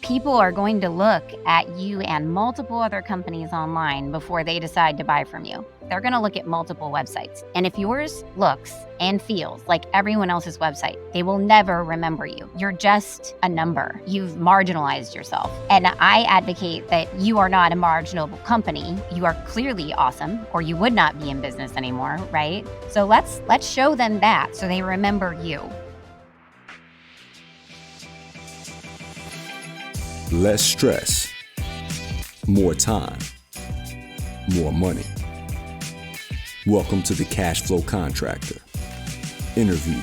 people are going to look at you and multiple other companies online before they decide to buy from you. They're going to look at multiple websites. And if yours looks and feels like everyone else's website, they will never remember you. You're just a number. You've marginalized yourself. And I advocate that you are not a marginal company. You are clearly awesome, or you would not be in business anymore, right? So let's show them that so they remember you. Less stress, more time, more money. Welcome to the Cashflow Contractor. Interview.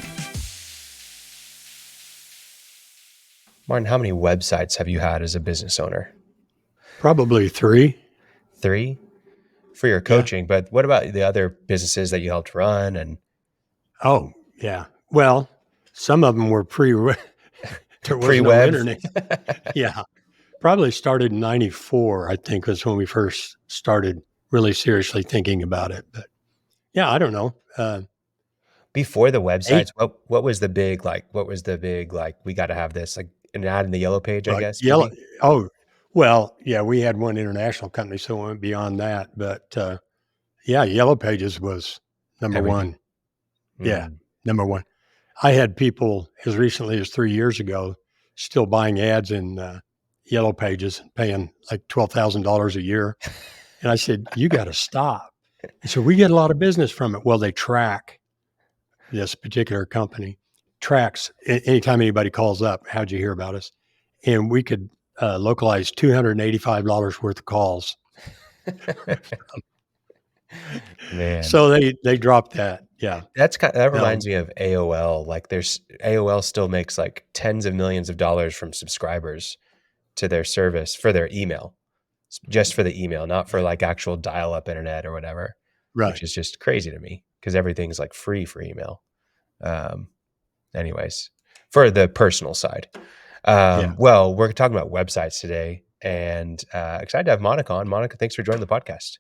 Martin, how many websites have you had as a business owner? Probably 3. 3 for your coaching, but what about the other businesses that you helped run? And Oh, yeah. Well, some of them were there was no pre-web? internet. Yeah. Probably started in 94, I think, was when we first started really seriously thinking about it. But yeah, I don't know. Before the websites, 8, what was the big, we got to have this, like an ad in the yellow page, I guess, yellow. maybe? Oh, well, yeah, we had one international company, so we went beyond that. But yeah, Yellow Pages was number Everything. one. Yeah, Mm. number one. I had people as recently as 3 years ago still buying ads in Yellow Pages, paying like $12,000 a year. And I said, you got to stop. And so we get a lot of business from it. Well, they track, this particular company tracks anytime anybody calls up, how'd you hear about us? And we could localize $285 worth of calls. Man, So they dropped that. Yeah. that reminds me of AOL. Like AOL still makes like tens of millions of dollars from subscribers to their service for their email, just for the email, not for like actual dial-up internet or whatever, Right. which is just crazy to me because everything's like free for email. Anyways, for the personal side. Well, we're talking about websites today, and excited to have Monica on. Monica, thanks for joining the podcast.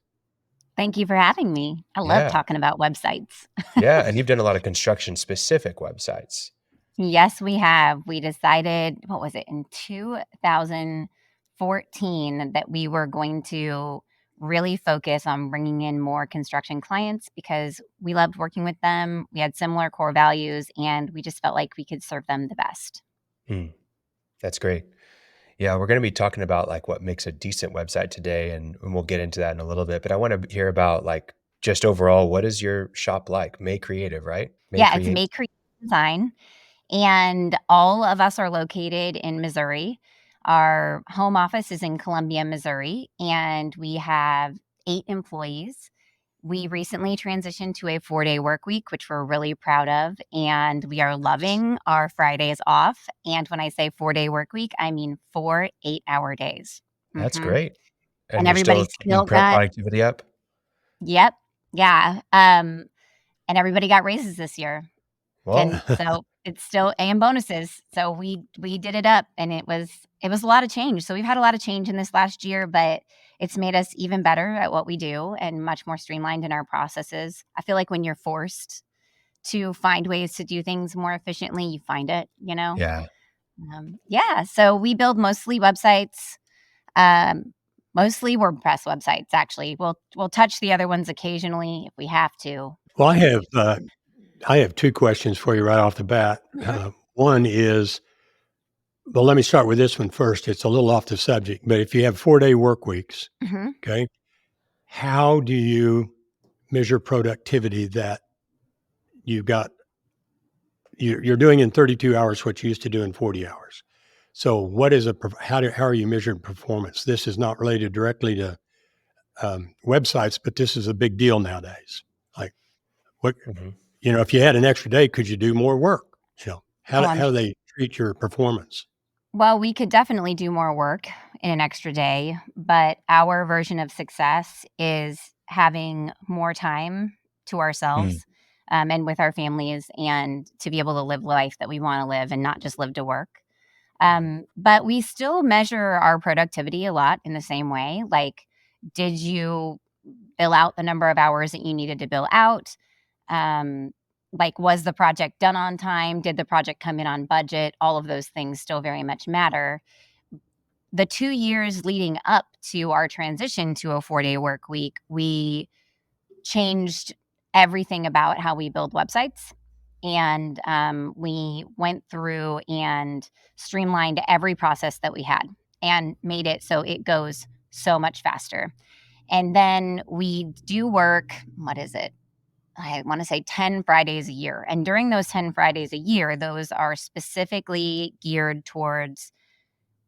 Thank you for having me. I love Yeah. talking about websites. Yeah, and you've done a lot of construction-specific websites. Yes, we have. We decided, what was it, in 2014 that we were going to really focus on bringing in more construction clients because we loved working with them. We had similar core values, and we just felt like we could serve them the best. That's great. Yeah, we're going to be talking about like what makes a decent website today, and we'll get into that in a little bit. But I want to hear about like just overall, what is your shop like? May Creative, right? May Yeah, it's Create. Make Create Design, and all of us are located in Missouri. Our home office is in Columbia, Missouri, and we have 8 employees. We recently transitioned to a 4-day work week, which we're really proud of, and we are loving our Fridays off. And when I say 4-day work week, I mean 4 8-hour days. That's Mhm. great. And And you're still everybody's keeping still got productivity up? Yep. Yeah. And everybody got raises this year. Well, And so it's still and bonuses. So we did it up, and it was a lot of change. So we've had a lot of change in this last year, but it's made us even better at what we do and much more streamlined in our processes. I feel like when you're forced to find ways to do things more efficiently, you find it, you know? yeah. Yeah. So we build mostly websites, mostly WordPress websites, actually. We'll touch the other ones occasionally if we have to. Well, I have 2 questions for you right off the bat. One is, well, let me start with this one first. It's a little off the subject, but if you have 4-day work weeks, Mhm. okay, how do you measure productivity that you've got you're doing in 32 hours what you used to do in 40 hours? So what is how are you measuring performance? This is not related directly to websites, but this is a big deal nowadays. Like what, Mhm. if you had an extra day, could you do more work? Oh, I'm How do they treat your performance? Well, we could definitely do more work in an extra day, but our version of success is having more time to Mm. ourselves, and with our families, and to be able to live life that we want to live and not just live to work. But we still measure our productivity a lot in the same way. Like, did you bill out the number of hours that you needed to bill out? Um, like, was the project done on time? Did the project come in on budget? All of those things still very much matter. the 2 years leading up to our transition to a 4-day work week, we changed everything about how we build websites. And we went through and streamlined every process that we had and made it so it goes so much faster. And then we do work, what is it? I want to say 10 Fridays a year. And during those 10 Fridays a year, those are specifically geared towards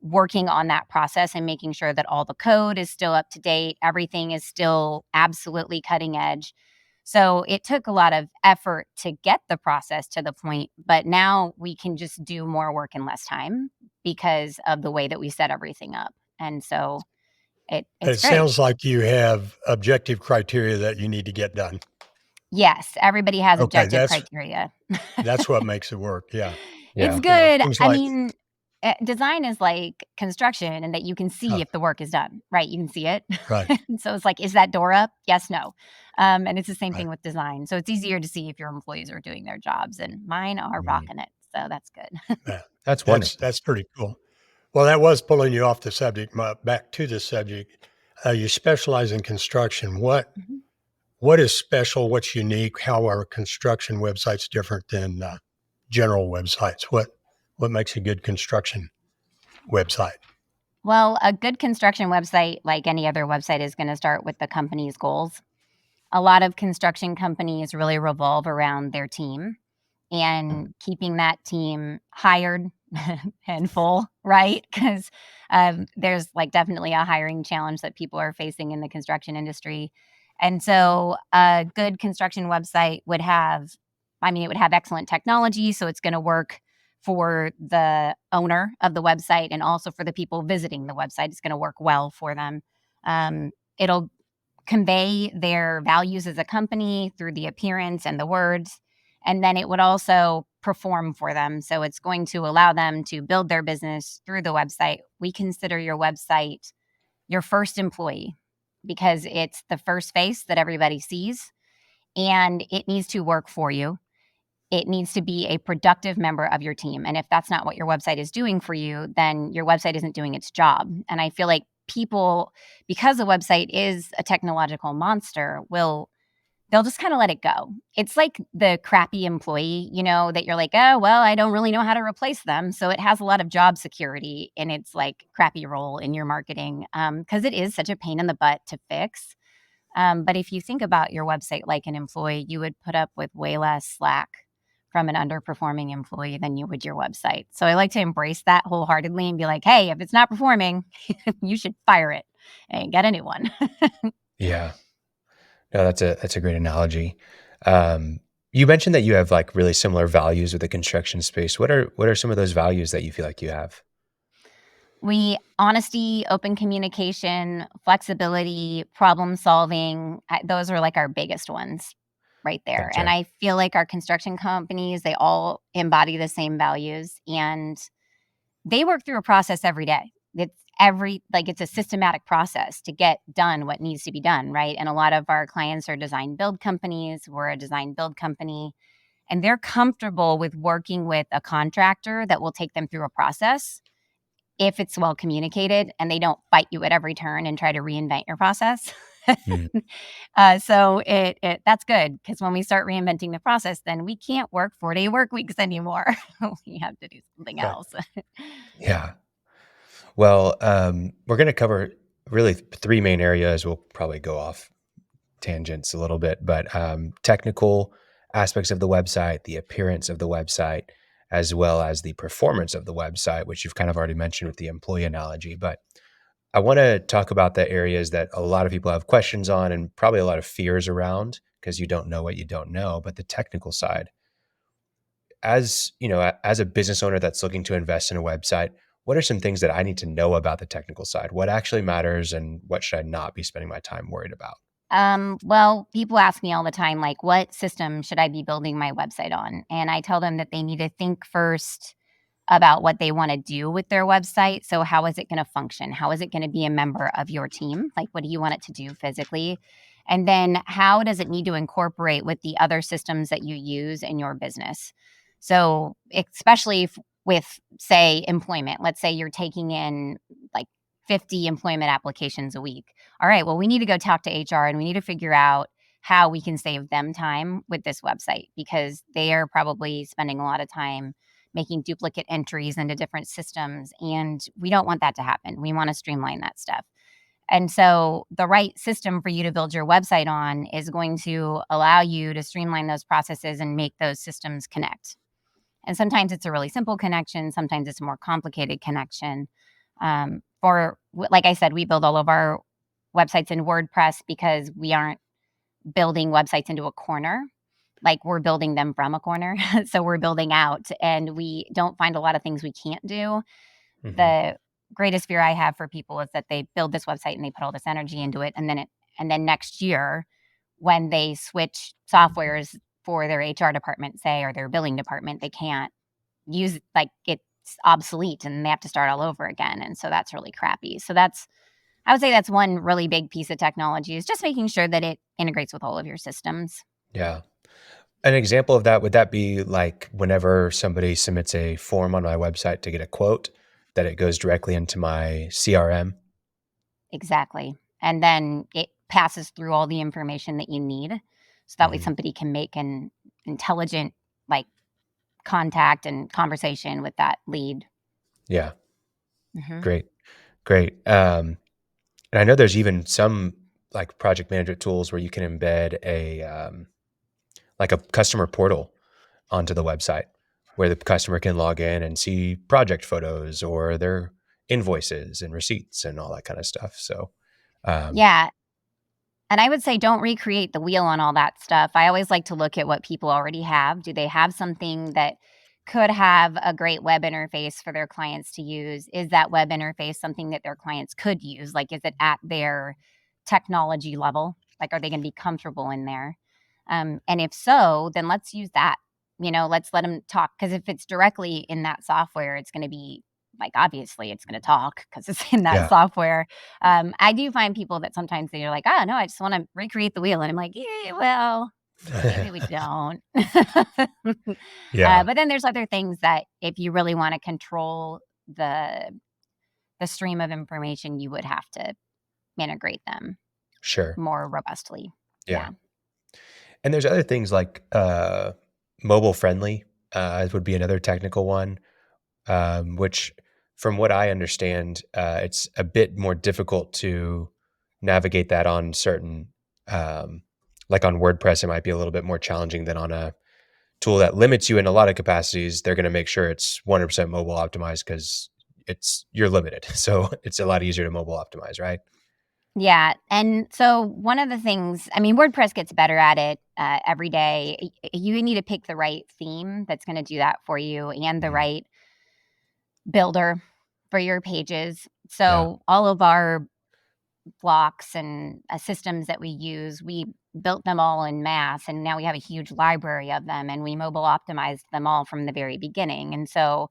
working on that process and making sure that all the code is still up to date, everything is still absolutely cutting edge. So it took a lot of effort to get the process to the point, but now we can just do more work in less time because of the way that we set everything up. And so it's It great. sounds like you have objective criteria that you need to get done. Yes, everybody has Okay, objective criteria. that's what makes it work. Yeah. It's Yeah. good. Things I like mean, design is like construction and that you can see uh, if the work is done, right? You can see it. right, So it's like, is that door up? Yes, no. And it's the same right. thing with design. So it's easier to see if your employees are doing their jobs, and mine are Mm. rocking it. So that's good. Yeah. That's wonderful. That's pretty cool. Well, that was pulling you off the subject. Back to the subject. You specialize in construction. Mhm. What is special? What's unique? How are construction websites different than general websites? What makes a good construction website? Well, a good construction website, like any other website, is going to start with the company's goals. A lot of construction companies really revolve around their team and keeping that team hired and full, right? Because there's like definitely a hiring challenge that people are facing in the construction industry. And so a good construction website would have, I mean, it would have excellent technology. So it's going to work for the owner of the website and also for the people visiting the website. It's going to work well for them. It'll convey their values as a company through the appearance and the words. And then it would also perform for them. So it's going to allow them to build their business through the website. We consider your website your first employee because it's the first face that everybody sees and it needs to work for you. It needs to be a productive member of your team. And if that's not what your website is doing for you, then your website isn't doing its job. And I feel like people, because the website is a technological monster, they'll just kind of let it go. It's like the crappy employee, that you're like, oh, well, I don't really know how to replace them. So it has a lot of job security in its like crappy role in your marketing because it is such a pain in the butt to fix. But if you think about your website like an employee, you would put up with way less slack from an underperforming employee than you would your website. So I like to embrace that wholeheartedly and be like, hey, if it's not performing, you should fire it and get a new one. Yeah. No, that's a great analogy. You mentioned that you have like really similar values with the construction space. What are some of those values that you feel like you have? Honesty, open communication, flexibility, problem solving, those are like our biggest ones right there. And Gotcha. I feel like our construction companies, they all embody the same values and they work through a process every day. It's a systematic process to get done what needs to be done, right? And a lot of our clients are design build companies. We're a design build company, and they're comfortable with working with a contractor that will take them through a process if it's well communicated and they don't fight you at every turn and try to reinvent your process. Mm. So that's good because when we start reinventing the process, then we can't work 4-day work weeks anymore. We have to do something Okay. else. Yeah. Well, we're going to cover really three main areas. We'll probably go off tangents a little bit, but technical aspects of the website, the appearance of the website, as well as the performance of the website, which you've kind of already mentioned with the employee analogy. But I want to talk about the areas that a lot of people have questions on and probably a lot of fears around because you don't know what you don't know, but the technical side. As you know, as a business owner that's looking to invest in a website, what are some things that I need to know about the technical side? What actually matters and what should I not be spending my time worried about? Well, people ask me all the time, like, what system should I be building my website on? And I tell them that they need to think first about what they want to do with their website. So, how is it going to function? How is it going to be a member of your team? Like, what do you want it to do physically? And then, how does it need to incorporate with the other systems that you use in your business? So, especially with, say, employment, let's say you're taking in like 50 employment applications a week. All right, well, we need to go talk to HR and we need to figure out how we can save them time with this website, because they are probably spending a lot of time making duplicate entries into different systems. And we don't want that to happen. We want to streamline that stuff. And so the right system for you to build your website on is going to allow you to streamline those processes and make those systems connect. And sometimes it's a really simple connection. Sometimes it's a more complicated connection. Like I said, we build all of our websites in WordPress because we aren't building websites into a corner. Like, we're building them from a corner. So we're building out, and we don't find a lot of things we can't do. Mhm. The greatest fear I have for people is that they build this website and they put all this energy into it, and then next year, when they switch softwares for their HR department, say, or their billing department, they can't use it, like, it's obsolete and they have to start all over again. And so that's really crappy. So I would say that's one really big piece of technology, is just making sure that it integrates with all of your systems. Yeah. An example of that, would that be like whenever somebody submits a form on my website to get a quote, that it goes directly into my CRM? Exactly. And then it passes through all the information that you need. So that way Mhm. somebody can make an intelligent, like, contact and conversation with that lead. Yeah. Mhm. Great. Great. And I know there's even some like project management tools where you can embed like a customer portal onto the website where the customer can log in and see project photos or their invoices and receipts and all that kind of stuff. So, Yeah. And I would say don't recreate the wheel on all that stuff. I always like to look at what people already have. Do they have something that could have a great web interface for their clients to use? Is that web interface something that their clients could use? Like, is it at their technology level? Like, are they going to be comfortable in there? And if so, then let's use that. Let's let them talk. Because if it's directly in that software, it's going to be, like, obviously it's going to talk because it's in that yeah. software. I do find people that sometimes they're like, "Oh, no, I just wanna recreate the wheel." And I'm like, "Yeah, well, maybe we don't." Yeah. But then there's other things that if you really wanna control the stream of information, you would have to integrate them Sure. more robustly. Yeah. Yeah. And there's other things like mobile friendly would be another technical one, which from what I understand, it's a bit more difficult to navigate that on certain, like on WordPress, it might be a little bit more challenging than on a tool that limits you in a lot of capacities. They're going to make sure it's 100% mobile optimized because you're limited. So it's a lot easier to mobile optimize, right? Yeah, and so one of the things, I mean, WordPress gets better at it, every day. You need to pick the right theme that's gonna do that for you, and the Mhm. right builder for your pages. Yeah. So all of our blocks and systems that we use, we built them all in mass, and now we have a huge library of them, and we mobile optimized them all from the very beginning. And so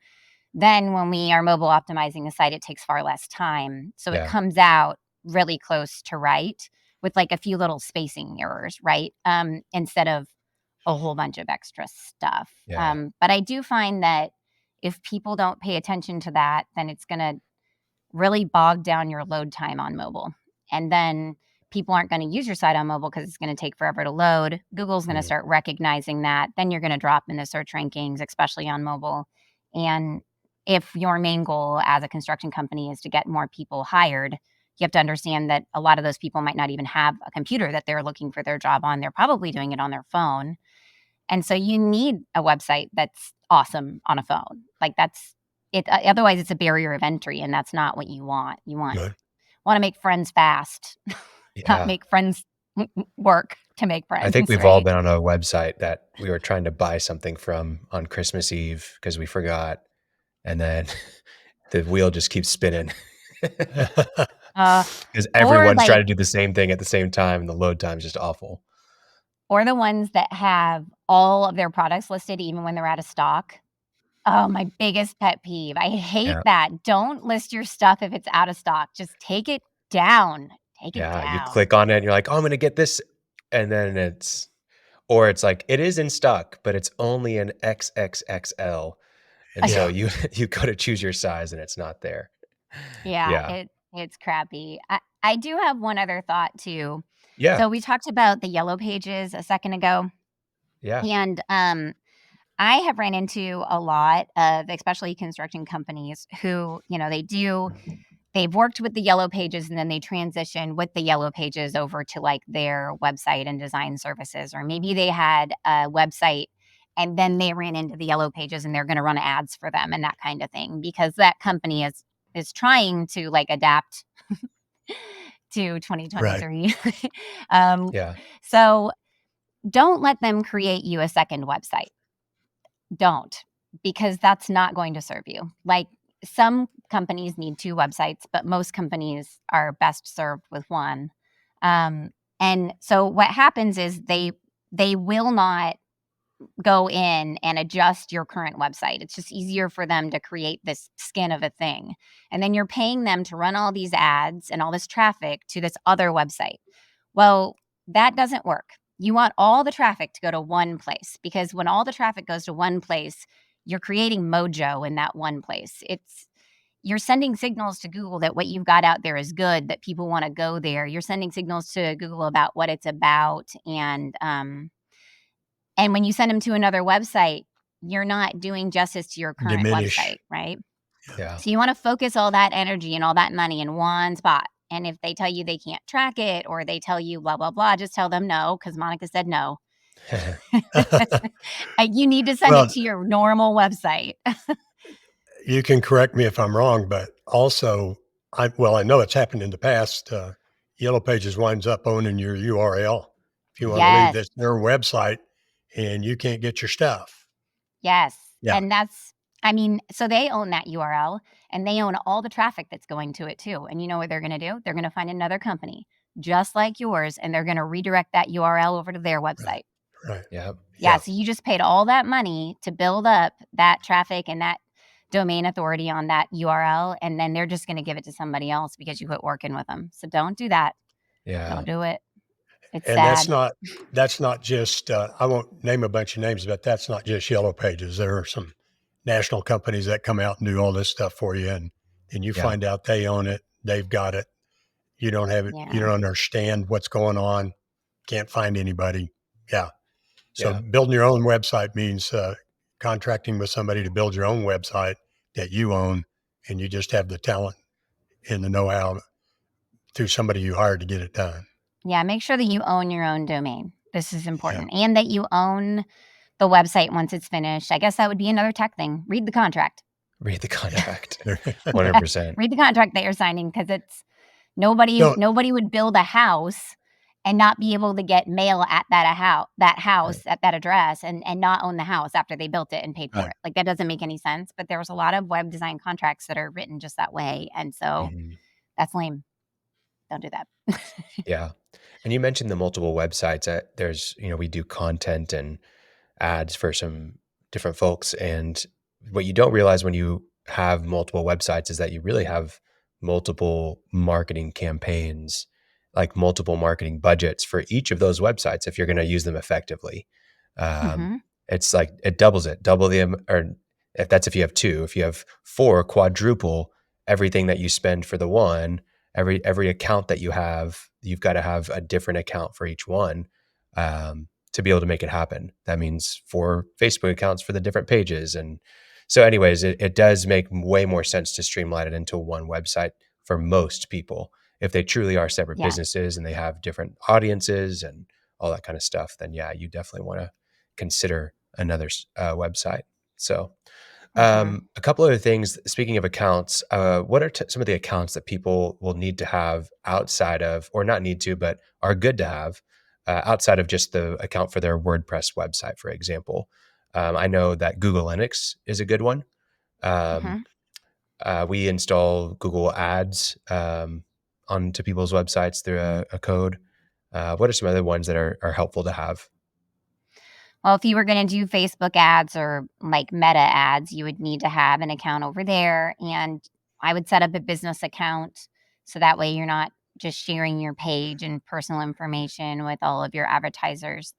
then when we are mobile optimizing a site, it takes far less time. So it Yeah. comes out really close to right, with like a few little spacing errors, right? Instead of a whole bunch of extra stuff. Yeah. But I do find that if people don't pay attention to that, then it's going to really bog down your load time on mobile. And then people aren't going to use your site on mobile because it's going to take forever to load. Google's going to Mhm. start recognizing that. Then you're going to drop in the search rankings, especially on mobile. And if your main goal as a construction company is to get more people hired, you have to understand that a lot of those people might not even have a computer that they're looking for their job on. They're probably doing it on their phone. And so you need a website that's awesome on a phone. Like, that's it. Otherwise, it's a barrier of entry, and that's not what you want. You Good. want to make friends fast, not Yeah. make friends work to make I think friends, we've all right? been on a website that we were trying to buy something from on Christmas Eve because we forgot. And then the wheel just keeps spinning Uh, because or everyone's trying like, to do the same thing at the same time. And the load time is just awful. or the ones that have all of their products listed even when they're out of stock. Oh, my biggest pet peeve. I hate Yeah. that. Don't list your stuff if it's out of stock. Just take it down. Take it Yeah. You down. click on it and you're like, oh, I'm going to get this. And then or it's like, it is in stock, but it's only an XXXL. And so Yeah. you go to choose your size and it's not there. Yeah, Yeah. It's crappy. I do have one other thought too. Yeah. So we talked about the yellow pages a second ago, Yeah. and I have ran into a lot of, especially construction companies who, they've worked with the yellow pages and then they transition with the yellow pages over to like their website and design services. Or maybe they had a website and then they ran into the yellow pages and they're going to run ads for them and that kind of thing, because that company is trying to like adapt to Right. 2023. um, Yeah. so don't let them create you a second website. Don't, because that's not going to serve you. Like, some companies need 2 websites, but most companies are best served with 1. And so what happens is they will not go in and adjust your current website. It's just easier for them to create this skin of a thing. And then you're paying them to run all these ads and all this traffic to this other website. Well, that doesn't work. You want all the traffic to go to one place, because when all the traffic goes to one place, you're creating mojo in that one place. You're sending signals to Google that what you've got out there is good, that people want to go there. You're sending signals to Google about what it's about, and when you send them to another website, you're not doing justice to your current Diminish. website, right? Yeah. So you want to focus all that energy and all that money in one spot. And if they tell you they can't track it, or they tell you blah, blah, blah, just tell them no, because Monica said no. You need to send Well, it to your normal website. you can correct me if I'm wrong, but also, I know it's happened in the past. Yellow Pages winds up owning your URL if you want to leave Yes. this their website and you can't get your stuff. Yes. Yeah. And so they own that URL and they own all the traffic that's going to it too. And you know what they're going to do? They're going to find another company just like yours, and they're going to redirect that URL over to their website. Right. Yeah. Yeah. So you just paid all that money to build up that traffic and that domain authority on that URL. And then they're just going to give it to somebody else because you quit working with them. So don't do that. Yeah. Don't do it. It's And sad. that's not just, I won't name a bunch of names, but that's not just Yellow Pages. There are some national companies that come out and do all this stuff for you. And you Yeah. find out they own it. They've got it. You don't have it. Yeah. You don't understand what's going on. Can't find anybody. Yeah. So Yeah. building your own website means contracting with somebody to build your own website that you own, and you just have the talent and the know-how through somebody you hired to get it done. Yeah. Make sure that you own your own domain. This is important. And that you own the website once it's finished. I guess that would be another tech thing. Read the contract. Read the contract. 100%. Read the contract that you're signing, because it's nobody would build a house and not be able to get mail at that house at that address and not own the house after they built it and paid for Right. it. Like, that doesn't make any sense. But there's a lot of web design contracts that are written just that way. And so that's lame. Don't do that. Yeah. And you mentioned the multiple websites. There's, we do content and ads for some different folks. And what you don't realize when you have multiple websites is that you really have multiple marketing campaigns, like multiple marketing budgets for each of those websites if you're going to use them effectively. It's like it doubles it, double the, or if you have 2, if you have 4, quadruple everything that you spend for the one. Every account that you have, you've got to have a different account for each one to be able to make it happen. That means 4 Facebook accounts for the different pages. And so anyways, it does make way more sense to streamline it into one website for most people. If they truly are separate businesses and they have different audiences and all that kind of stuff, then yeah, you definitely want to consider another website. So a couple other things, speaking of accounts, what are some of the accounts that people will need to have outside of, or not need to, but are good to have outside of just the account for their WordPress website, for example? I know that Google Linux is a good one. We install Google Ads onto people's websites through a code. What are some other ones that are helpful to have? Well, if you were going to do Facebook ads or like Meta ads, you would need to have an account over there. And I would set up a business account so that way you're not just sharing your page and personal information with all of your advertisers.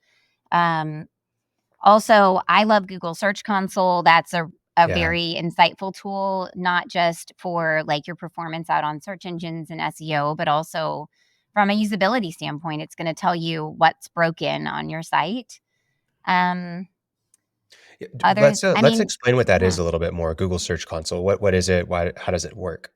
Also, I love Google Search Console. That's a Yeah. very insightful tool, not just for like your performance out on search engines and SEO, but also from a usability standpoint. It's going to tell you what's broken on your site. Um, Yeah, others, I let's mean, explain what that is yeah. a little bit more. Google Search Console. What is it? Why? How does it work?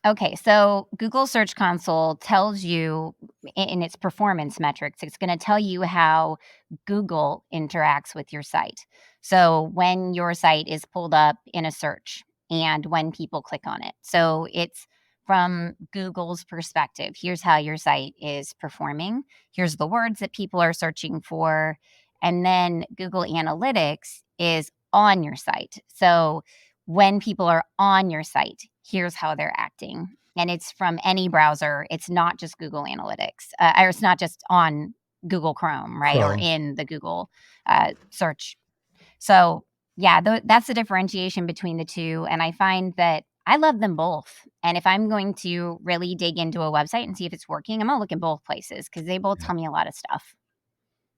Okay, so Google Search Console tells you in its performance metrics, it's going to tell you how Google interacts with your site. So when your site is pulled up in a search and when people click on it. So it's from Google's perspective. Here's how your site is performing. Here's the words that people are searching for. And then Google Analytics is on your site. So when people are on your site, here's how they're acting. And it's from any browser. It's not just Google Analytics, or it's not just on Google Chrome, right? Or Chrome. in the Google search. So, yeah, that's the differentiation between the two. And I find that I love them both. And if I'm going to really dig into a website and see if it's working, I'm going to look at both places because they both Yeah. tell me a lot of stuff.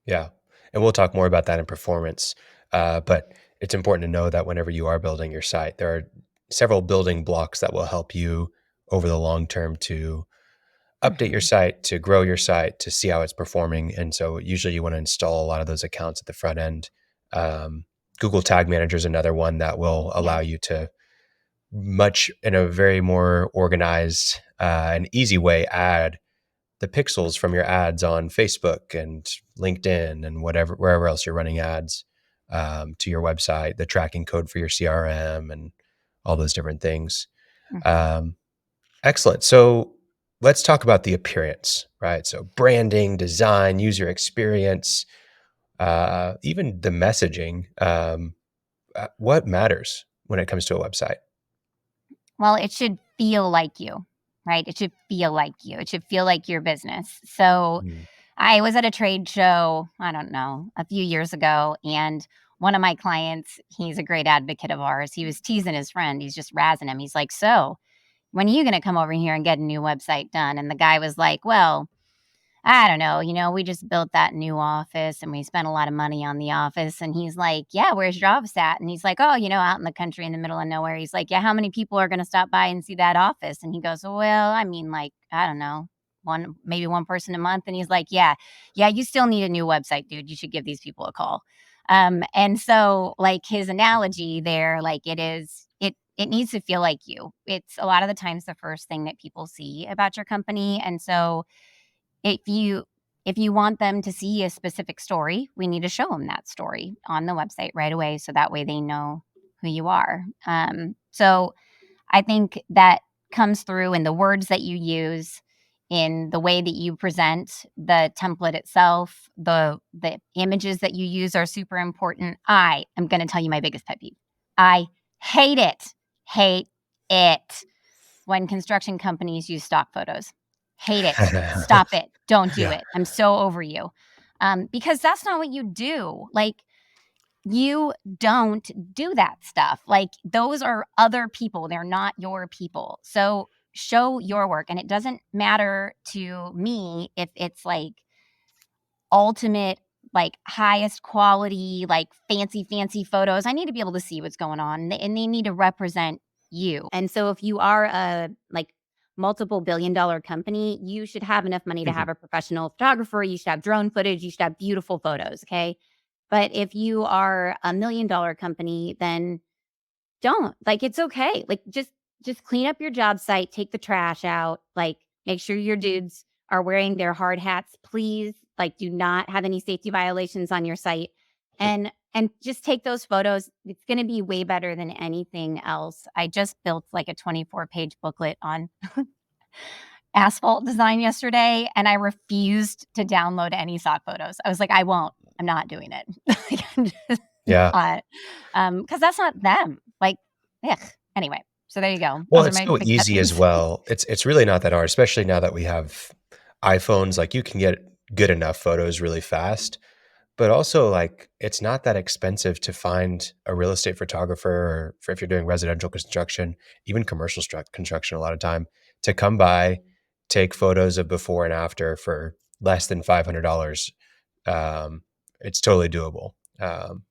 Yeah. And we'll talk more about that in performance. But it's important to know that whenever you are building your site, there are several building blocks that will help you over the long term to update your Mhm. site, to grow your site, to see how it's performing. And so usually you want to install a lot of those accounts at the front end. Um, Google Tag Manager is another one that will allow Yeah. you to much in a very more organized and easy way add the pixels from your ads on Facebook and LinkedIn and wherever else you're running ads to your website, the tracking code for your CRM and all those different things. Mhm. Um, Excellent. So let's talk about the appearance, right? So branding, design, user experience, even the messaging. What matters when it comes to a website? Well, it should feel like you, right? It should feel like you. It should feel like your business. So Mm. I was at a trade show, I don't know, a few years ago, and one of my clients, he's a great advocate of ours. He was teasing his friend. He's just razzing him. He's like, "So, when are you going to come over here and get a new website done?" And the guy was like, "Well, I don't know, we just built that new office and we spent a lot of money on the office." And he's like, "Yeah, where's your office at?" And he's like, "Oh, out in the country in the middle of nowhere." He's like, "Yeah, how many people are going to stop by and see that office?" And he goes, "Well, I mean, like, I don't know, maybe one person a month." And he's like, "Yeah, yeah, you still need a new website, dude. You should give these people a call." And so like his analogy there, like it needs to feel like you. It's a lot of the times the first thing that people see about your company. And so if you want them to see a specific story, we need to show them that story on the website right away, so that way they know who you are. So I think that comes through in the words that you use, in the way that you present the template itself. The images that you use are super important. I am going to tell you my biggest pet peeve. I hate it. Hate it when construction companies use stock photos. Hate it. Stop it. Don't do Yeah. it. I'm so over you. Because that's not what you do. Like, you don't do that stuff. Like, those are other people. They're not your people. So show your work. And it doesn't matter to me if it's like ultimate, like highest quality, like fancy photos. I need to be able to see what's going on, and they need to represent you. And so if you are a like multiple billion-dollar company, you should have enough money to Mhm. have a professional photographer. You should have drone footage. You should have beautiful photos. Okay. But if you are a $1 million company, then don't. Like, it's okay. Like, just clean up your job site, take the trash out, like, make sure your dudes are wearing their hard hats, please. Like, do not have any safety violations on your site. And just take those photos. It's going to be way better than anything else. I just built like a 24-page booklet on asphalt design yesterday, and I refused to download any stock photos. I was like, I won't. I'm not doing it. Like, I'm just Yeah. not. Because that's not them. Like, ugh. Anyway, so there you go. Well, Those are it's my so big pet easy as peeves. well. It's really not that hard, especially now that we have iPhones. Like you can get good enough photos really fast. But also, like, it's not that expensive to find a real estate photographer, or for if you're doing residential construction, even commercial construction, a lot of time to come by, take photos of before and after for less than $500. It's totally doable.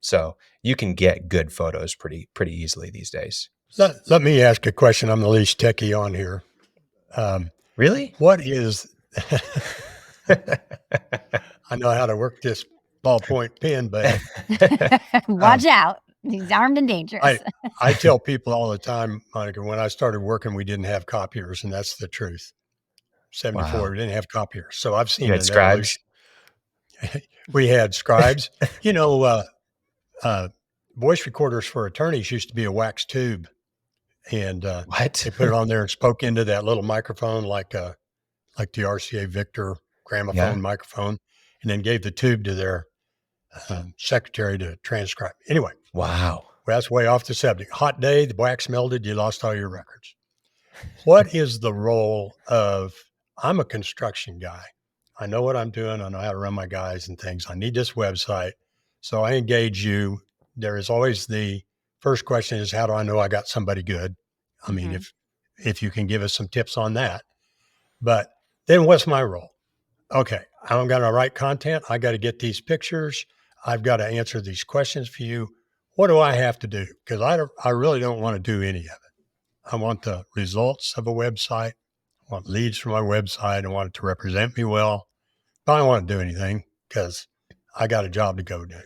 So you can get good photos pretty easily these days. Let me ask a question. I'm the least techie on here. Really? What is, I know how to work this ballpoint pen, but Watch out. He's armed and dangerous. I tell people all the time, Monica, when I started working, we didn't have copiers, and that's the truth. 74, Wow. we didn't have copiers. So I've seen You had an scribes? evolution. We had scribes. You know, voice recorders for attorneys used to be a wax tube, and What? they put it on there and spoke into that little microphone like the RCA Victor gramophone Yeah. microphone, and then gave the tube to their secretary to transcribe. Anyway, Wow. well, that's way off the subject. Hot day, the wax melted, you lost all your records. What is the role of, I'm a construction guy. I know what I'm doing. I know how to run my guys and things. I need this website. So I engage you. There is always the first question is, how do I know I got somebody good? I mean, if you can give us some tips on that. But then what's my role? Okay, I don't got to write content. I got to get these pictures. I've got to answer these questions for you. What do I have to do? Because I really don't want to do any of it. I want the results of a website. I want leads from my website. I want it to represent me well. But I don't want to do anything because I got a job to go do.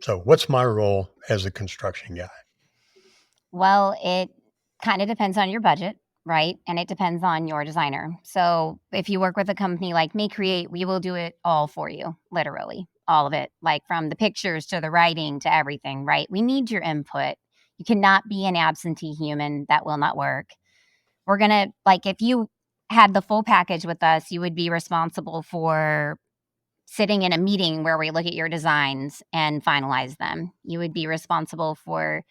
So what's my role as a construction guy? Well, it kind of depends on your budget, right? And it depends on your designer. So if you work with a company like Make Create, we will do it all for you, literally, all of it, like from the pictures to the writing to everything, right? We need your input. You cannot be an absentee human. That will not work. We're going to, like, if you had the full package with us, you would be responsible for sitting in a meeting where we look at your designs and finalize them. You would be responsible for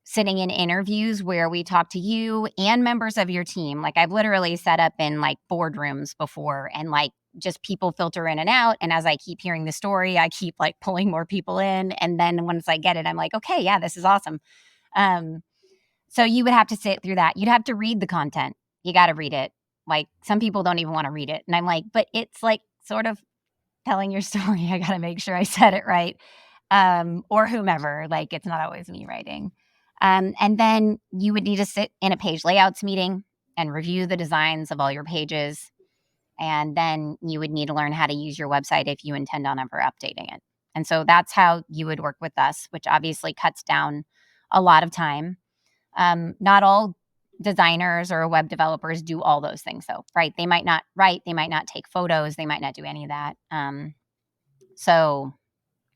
sitting in interviews where we talk to you and members of your team. Like, I've literally set up in like boardrooms before, and like just people filter in and out. And as I keep hearing the story, I keep like pulling more people in. And then once I get it, I'm like, okay, yeah, this is awesome. So you would have to sit through that. You'd have to read the content. You got to read it. Like, some people don't even want to read it. And I'm like, but it's like sort of telling your story. I got to make sure I said it right. Or whomever, like, it's not always me writing. And then you would need to sit in a page layouts meeting and review the designs of all your pages. And then you would need to learn how to use your website if you intend on ever updating it. And so that's how you would work with us, which obviously cuts down a lot of time. Not all designers or web developers do all those things, though, right? They might not write, they might not take photos, they might not do any of that. So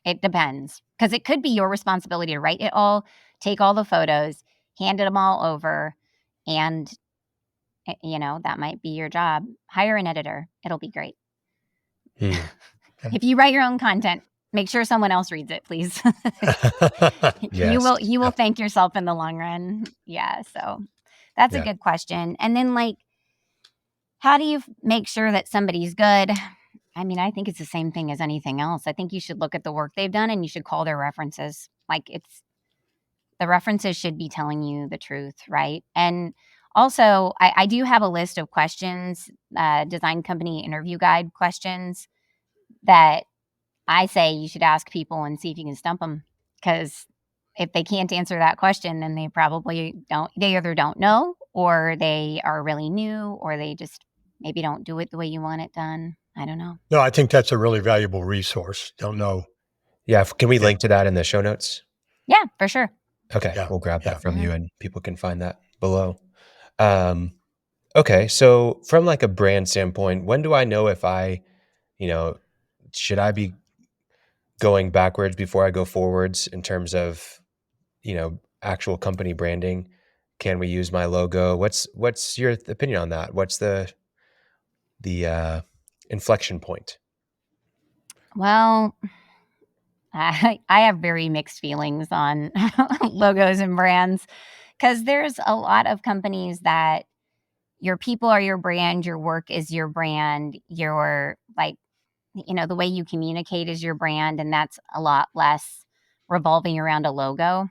it depends, because it could be your responsibility to write it all, take all the photos, hand them all over, and that might be your job. Hire an editor. It'll be great. If you write your own content, make sure someone else reads it, please. Yes. You will thank yourself in the long run. Yeah, so that's a good question. And then, like, how do you make sure that somebody's good? I mean, I think it's the same thing as anything else. I think you should look at the work they've done and you should call their references. Like, the references should be telling you the truth, right? And also, I do have a list of questions, design company interview guide questions that I say you should ask people and see if you can stump them. Because if they can't answer that question, then they probably don't. They either don't know, or they are really new, or they just maybe don't do it the way you want it done. I don't know. No, I think that's a really valuable resource. Don't know. Yeah. Can we link to that in the show notes? Yeah, for sure. Okay. Yeah. We'll grab that from Mhm. you, and people can find that below. Okay. So from like a brand standpoint, when do I know if should I be going backwards before I go forwards in terms of, actual company branding? Can we use my logo? What's your opinion on that? What's the inflection point? Well, I have very mixed feelings on logos and brands, because there's a lot of companies that your people are your brand, your work is your brand, your, like, the way you communicate is your brand, and that's a lot less revolving around a logo.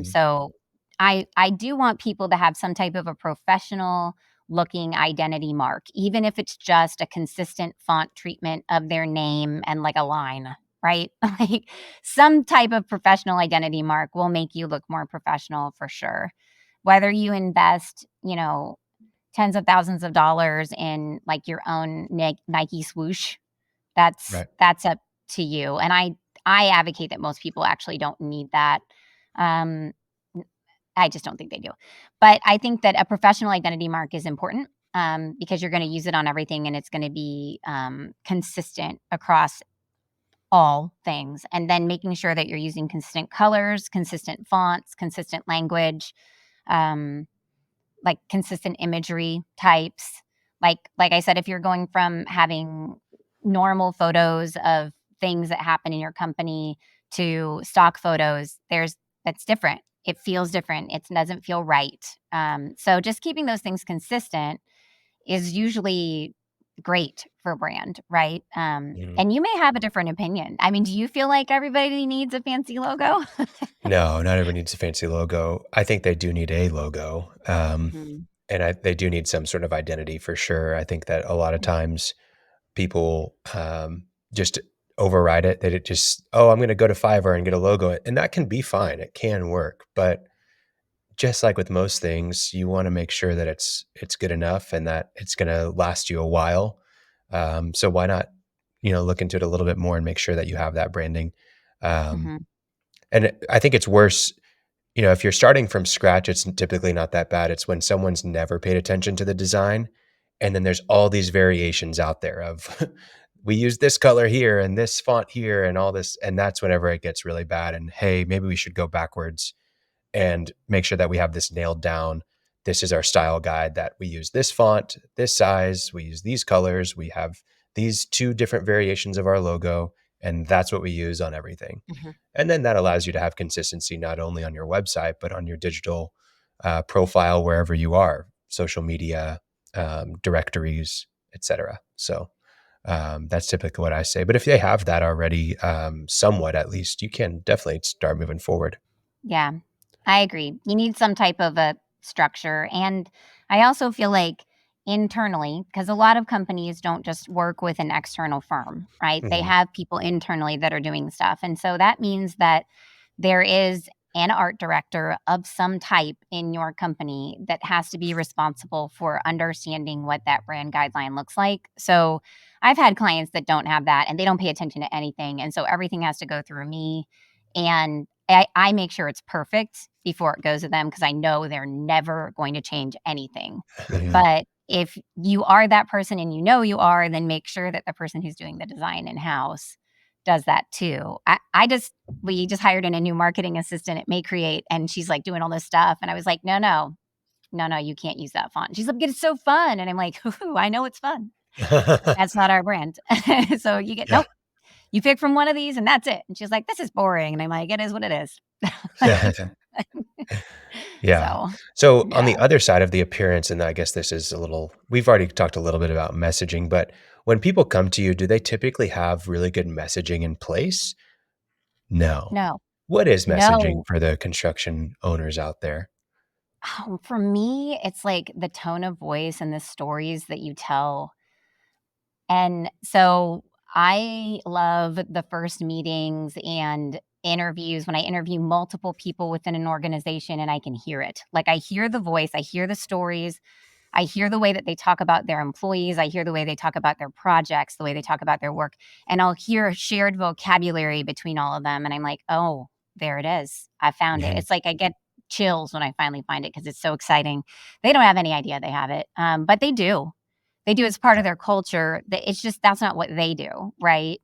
So I do want people to have some type of a professional looking identity mark, even if it's just a consistent font treatment of their name and like a line. right? Like some type of professional identity mark will make you look more professional for sure. Whether you invest, tens of thousands of dollars in like your own Nike swoosh, that's Right. that's up to you. And I advocate that most people actually don't need that. Um, I just don't think they do. But I think that a professional identity mark is important, because you're going to use it on everything and it's going to be consistent across all things. And then making sure that you're using consistent colors, consistent fonts, consistent language, um, like consistent imagery types. Like I said, if you're going from having normal photos of things that happen in your company to stock photos, that's different. It feels different. It doesn't feel right. So just keeping those things consistent is usually great for a brand, right? Mhm. And you may have a different opinion. I mean, do you feel like everybody needs a fancy logo? No, not everyone needs a fancy logo. I think they do need a logo. Mhm. And they do need some sort of identity for sure. I think that a lot of times people just override it. That it just, oh, I'm going to go to Fiverr and get a logo, and that can be fine. It can work, but just like with most things, you want to make sure that it's good enough and that it's going to last you a while. So why not, look into it a little bit more and make sure that you have that branding. Um, Mhm. and I think it's worse. If you're starting from scratch, it's typically not that bad. It's when someone's never paid attention to the design, and then there's all these variations out there of we use this color here and this font here and all this, and that's whenever it gets really bad. And hey, maybe we should go backwards and make sure that we have this nailed down. This is our style guide that we use this font, this size, we use these colors, we have these 2 different variations of our logo, and that's what we use on everything. Mhm. And then that allows you to have consistency not only on your website, but on your digital profile wherever you are, social media, directories, etc. So that's typically what I say. But if they have that already, somewhat at least, you can definitely start moving forward. Yeah, I agree. You need some type of a structure. And I also feel like internally, because a lot of companies don't just work with an external firm, right? They Mhm. have people internally that are doing stuff. And so that means that there is an art director of some type in your company that has to be responsible for understanding what that brand guideline looks like. So I've had clients that don't have that and they don't pay attention to anything. And so everything has to go through me. And I make sure it's perfect before it goes to them because I know they're never going to change anything. Mhm. But if you are that person and you know you are, then make sure that the person who's doing the design in-house does that too. We just hired in a new marketing assistant at May Create, and she's like doing all this stuff. And I was like, no, you can't use that font. She's like, it's so fun. And I'm like, ooh, I know it's fun. That's not our brand. So you get, Yeah. nope, you pick from one of these and that's it. And she's like, this is boring. And I'm like, it is what it is. Yeah. So, So on yeah. the other side of the appearance, and I guess this is we've already talked a little bit about messaging, but when people come to you, do they typically have really good messaging in place? No. No, What is messaging no. for the construction owners out there? For me, it's like the tone of voice and the stories that you tell. And so I love the first meetings and interviews when I interview multiple people within an organization and I can hear it. Like I hear the voice, I hear the stories, I hear the way that they talk about their employees, I hear the way they talk about their projects, the way they talk about their work, and I'll hear shared vocabulary between all of them. And I'm like, oh, there it is. I found it. Mhm. It's like I get chills when I finally find it because it's so exciting. They don't have any idea they have it, but they do. They do. It's part of their culture. It's just that's not what they do, right?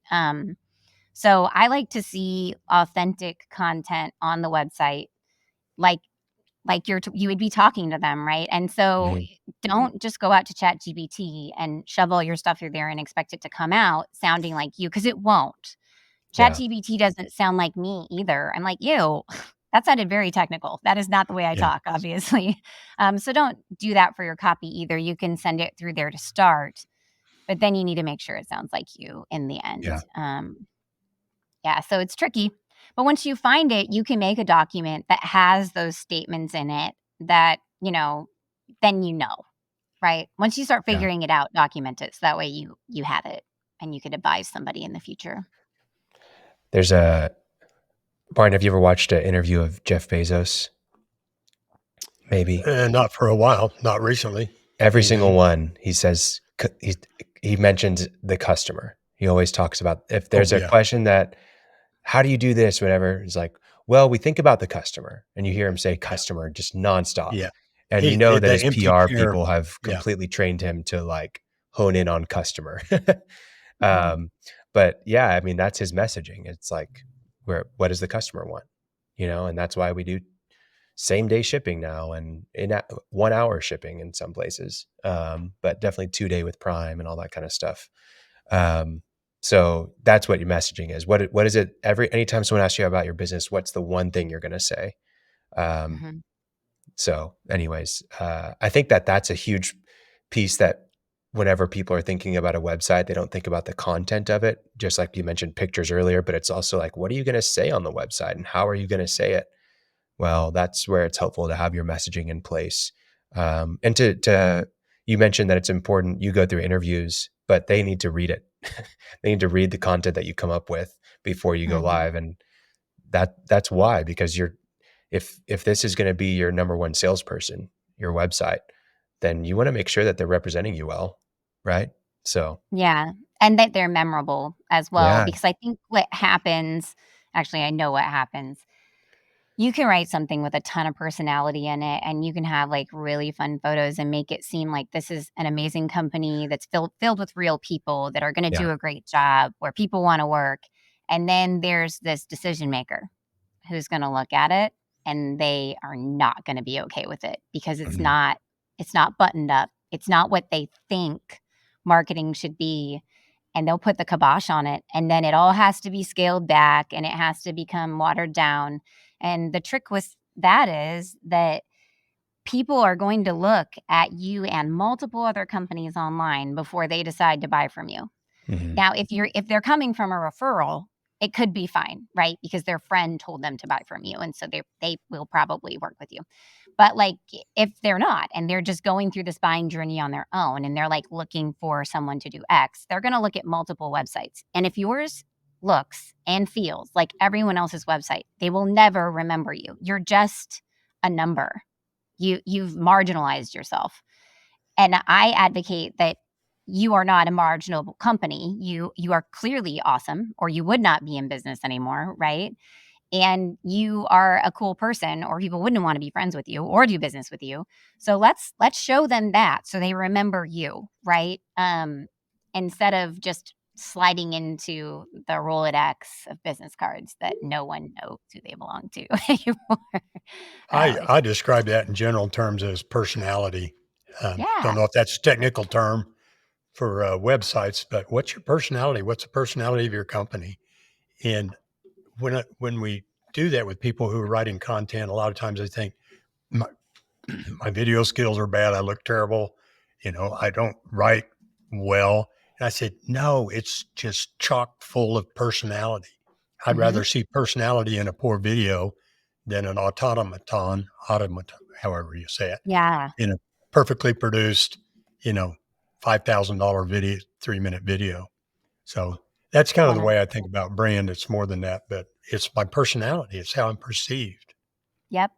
So I like to see authentic content on the website, like you would be talking to them, right? And so Mhm. don't just go out to Chat GBT and shove all your stuff through there and expect it to come out sounding like you because it won't. Chat Yeah. GBT doesn't sound like me either. I'm like, you. That sounded very technical. That is not the way I Yeah. talk, obviously. So don't do that for your copy either. You can send it through there to start, but then you need to make sure it sounds like you in the end. Yeah. Yeah, so it's tricky. But once you find it, you can make a document that has those statements in it that, then right? Once you start Yeah. figuring it out, document it so that way you have it and you could advise somebody in the future. There's Brian, have you ever watched an interview of Jeff Bezos? Maybe. Not for a while, not recently. Every single one, he says, he mentions the customer. He always talks about if there's a question that, how do you do this, whatever, he's like, well, we think about the customer. And you hear him say customer just nonstop. Yeah. And you know that the his empty PR chair, people have completely trained him to like hone in on customer. But yeah, I mean, that's his messaging. It's like, what does the customer want? You know, and that's why we do same day shipping now and in 1 hour shipping in some places. But definitely 2-day with Prime and all that kind of stuff. So that's what your messaging is. What is it anytime someone asks you about your business, what's the one thing you're going to say? So anyways, I think that's a huge piece that whenever people are thinking about a website, they don't think about the content of it, just like you mentioned pictures earlier, but it's also like, what are you going to say on the website and how are you going to say it? Well, that's where it's helpful to have your messaging in place. And to you mentioned that it's important you go through interviews, but they need to read it. They need to read the content that you come up with before you go live. And that's why, because if this is going to be your number one salesperson, your website, then you want to make sure that they're representing you well, right? So Yeah. And that they're memorable as well, yeah, because I think what happens, actually, I know what happens. You can write something with a ton of personality in it, and you can have like really fun photos and make it seem like this is an amazing company that's filled with real people that are going to yeah, do a great job where people want to work. And then there's this decision maker who's going to look at it and they are not going to be okay with it because it's not buttoned up. It's not what they think marketing should be, and they'll put the kibosh on it, and then it all has to be scaled back and it has to become watered down. And the trick with that is that people are going to look at you and multiple other companies online before they decide to buy from you. Now, if they're coming from a referral, it could be fine, right? Because their friend told them to buy from you, and so they will probably work with you. But like if they're not and they're just going through this buying journey on their own and they're like looking for someone to do X, they're going to look at multiple websites. And if yours looks and feels like everyone else's website, they will never remember you. You're just a number. You've marginalized yourself. And I advocate that you are not a marginal company. You are clearly awesome, or you would not be in business anymore, right? And you are a cool person, or people wouldn't want to be friends with you or do business with you. So let's show them that so they remember you, right? Instead of just sliding into the Rolodex of business cards that no one knows who they belong to anymore. I describe that in general terms as personality. Don't Yeah. know if that's a technical term for websites, but what's your personality? What's the personality of your company? And when we do that with people who are writing content, a lot of times they think my, my video skills are bad. I look terrible. I don't write well. And I said, no, it's just chock full of personality. I'd Hmm. rather see personality in a poor video than an automaton, however you say it, Yeah. in a perfectly produced, $5,000 video, 3-minute video. So that's kind of the way I think about brand. It's more than that, but it's my personality. It's how I'm perceived. Yep.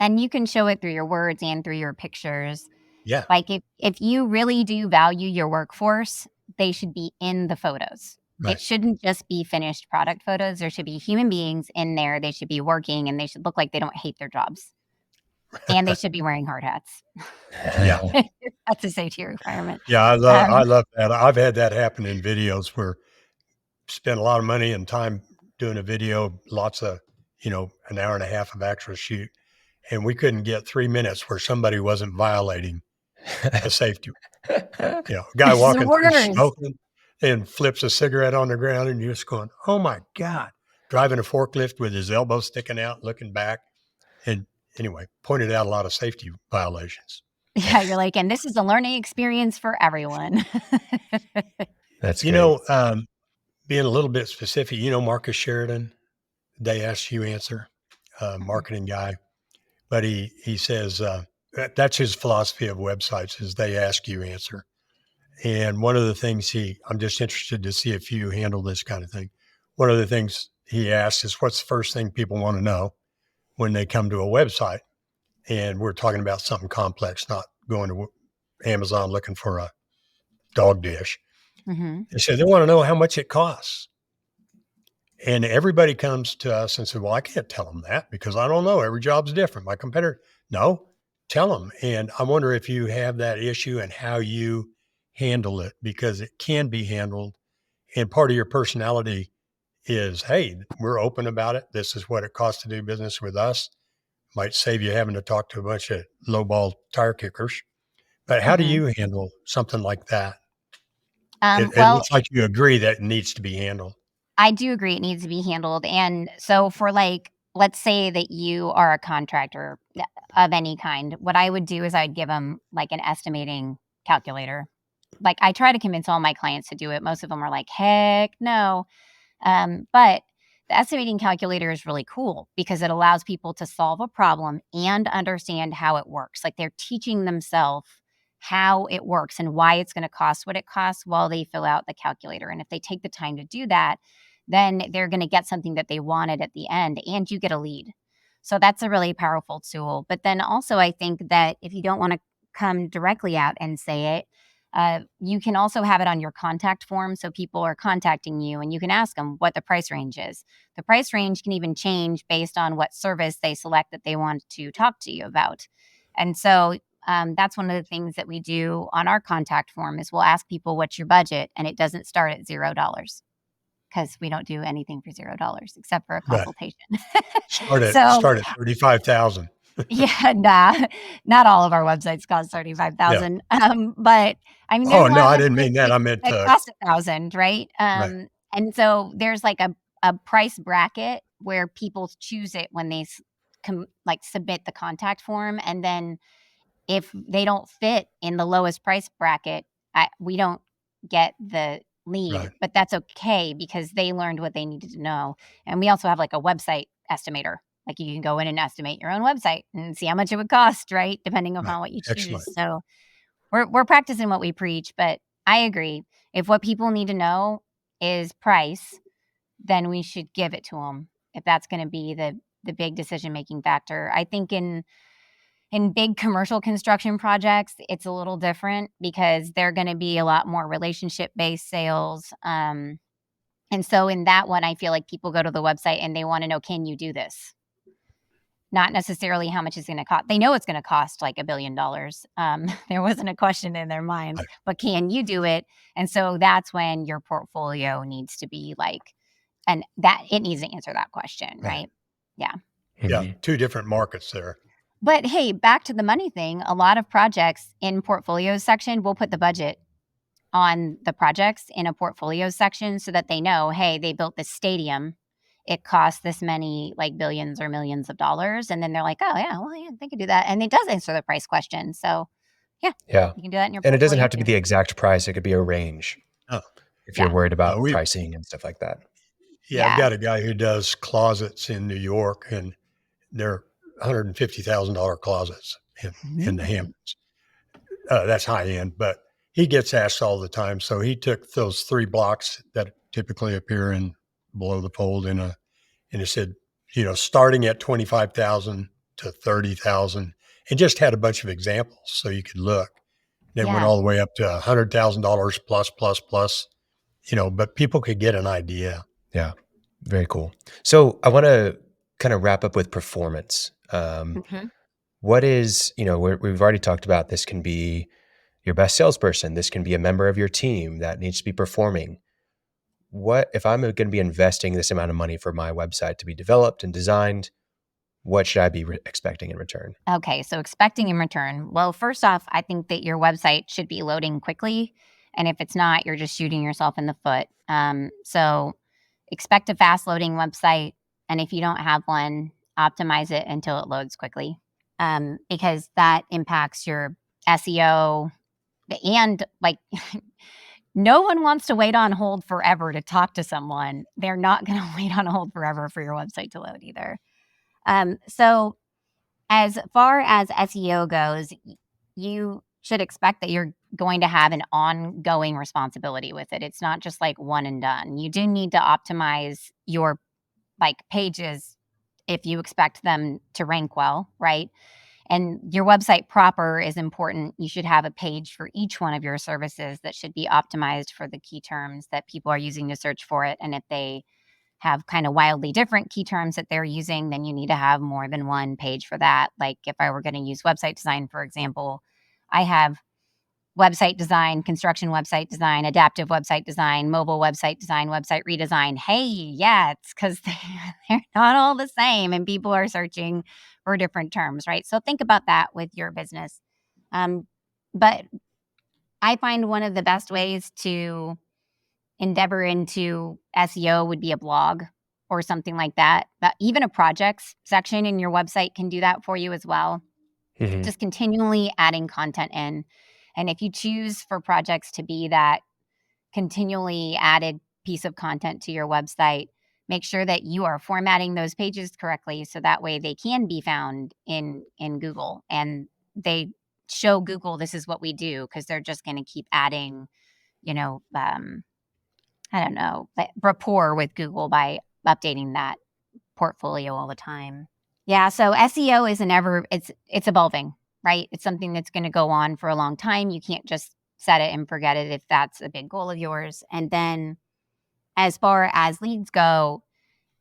And you can show it through your words and through your pictures. Yeah. Like if you really do value your workforce, they should be in the photos. Right. It shouldn't just be finished product photos. There should be human beings in there. They should be working and they should look like they don't hate their jobs. And they should be wearing hard hats. Yeah. That's a safety requirement. Yeah. I Um, love that. I've had that happen in videos where spent a lot of money and time doing a video, lots of, an hour and a half of actual shoot. And we couldn't get 3 minutes where somebody wasn't violating a safety. A guy it's the walking through worst. smoking and flips a cigarette on the ground and you're just going, oh my God, driving a forklift with his elbow sticking out, looking back. And anyway, pointed out a lot of safety violations. Yeah, you're like, and this is a learning experience for everyone. that's great. Being a little bit specific, Marcus Sheridan, they ask you answer, marketing guy, but he says that's his philosophy of websites is they ask you answer. And one of the things I'm just interested to see if you handle this kind of thing. One of the things he asks is, what's the first thing people want to know when they come to a website? And we're talking about something complex, not going to Amazon looking for a dog dish. Mm-hmm. They said they want to know how much it costs. And everybody comes to us and said, well, I can't tell them that because I don't know. Every job's different. My competitor, no, tell them. And I wonder if you have that issue and how you handle it, because it can be handled. And part of your personality is, hey, we're open about it. This is what it costs to do business with us. Might save you having to talk to a bunch of lowball tire kickers. But how do Mm-hmm. you handle something like that? It Well, looks like you agree that it needs to be handled. I do agree it needs to be handled. And so for like, let's say that you are a contractor of any kind, what I would do is I'd give them like an estimating calculator. Like I try to convince all my clients to do it. Most of them are like, heck no. But the estimating calculator is really cool because it allows people to solve a problem and understand how it works. Like they're teaching themselves how it works and why it's going to cost what it costs while they fill out the calculator. And if they take the time to do that, then they're going to get something that they wanted at the end and you get a lead. So that's a really powerful tool. But then also, I think that if you don't want to come directly out and say it, you can also have it on your contact form. So people are contacting you and you can ask them what the price range is. The price range can even change based on what service they select that they want to talk to you about. And so that's one of the things that we do on our contact form is we'll ask people, what's your budget? And it doesn't start at $0 because we don't do anything for $0 except for a But consultation. start at So 35,000. yeah, nah, not all of our websites cost Yeah. 35,000. But I mean, there's Oh a no, lot I of didn't mean websites that. I meant that cost 1,000, right? right. And so there's like a price bracket where people choose it when they like submit the contact form, and then if they don't fit in the lowest price bracket, we don't get the lead, Right. but that's okay because they learned what they needed to know. And we also have like a website estimator. Like you can go in and estimate your own website and see how much it would cost, right? Depending Right. upon what you Excellent. choose. So we're practicing what we preach, but I agree. If what people need to know is price, then we should give it to them. If that's going to be the big decision making factor. I think in big commercial construction projects, it's a little different because they're going to be a lot more relationship based sales. And so in that one, I feel like people go to the website and they want to know, can you do this? Not necessarily how much it's going to cost. They know it's going to cost like $1 billion. There wasn't a question in their minds, Right. but can you do it? And so that's when your portfolio needs to be like, and that it needs to answer that question, right? Yeah. Yeah. Mhm. Two different markets there. But hey, back to the money thing, a lot of projects in portfolios section will put the budget on the projects in a portfolio section so that they know, hey, they built this stadium. It costs this many like billions or millions of dollars. And then they're like, oh, yeah, well, yeah, they could do that. And it does answer the price question. So, yeah, Yeah. you can do that in your And it doesn't portfolio have to be too. the exact price. It could be a range Oh, if Yeah. you're worried about we pricing and stuff like that. yeah, I've Yeah. got a guy who does closets in New York, and they're $150,000 closets in the Mm. Hamptons. That's high end, but he gets asked all the time. So he took those 3 blocks that typically appear in below the fold and he said, starting at 25,000 to 30,000, and just had a bunch of examples so you could look. Then went Yeah. all the way up to $100,000 plus, but people could get an idea. Yeah. Very cool. So I want to kind of wrap up with performance. Mm-hmm. What is, we've already talked about this can be your best salesperson. This can be a member of your team that needs to be performing. What if I'm going to be investing this amount of money for my website to be developed and designed? What should I be expecting in return? Okay, so expecting in return. Well, first off, I think that your website should be loading quickly. And if it's not, you're just shooting yourself in the foot. So expect a fast loading website. And if you don't have one, optimize it until it loads quickly because that impacts your SEO. And like, no one wants to wait on hold forever to talk to someone. They're not going to wait on hold forever for your website to load either. So as far as SEO goes, you should expect that you're going to have an ongoing responsibility with it. It's not just like one and done. You do need to optimize your like pages if you expect them to rank well, right? And your website proper is important. You should have a page for each one of your services that should be optimized for the key terms that people are using to search for it. And if they have kind of wildly different key terms that they're using, then you need to have more than one page for that. Like if I were going to use website design, for example, I have website design, construction website design, adaptive website design, mobile website design, website redesign. Hey, yeah, it's because they're not all the same and people are searching for different terms, right? So think about that with your business. But I find one of the best ways to endeavor into SEO would be a blog or something like that. But even a projects section in your website can do that for you as well. Mhm. Just continually adding content in. And if you choose for projects to be that continually added piece of content to your website, make sure that you are formatting those pages correctly so that way they can be found in Google and they show Google this is what we do, because they're just going to keep adding, you know, I don't know, rapport with Google by updating that portfolio all the time. Yeah, so SEO is it's evolving, right? It's something that's going to go on for a long time. You can't just set it and forget it if that's a big goal of yours. And then as far as leads go,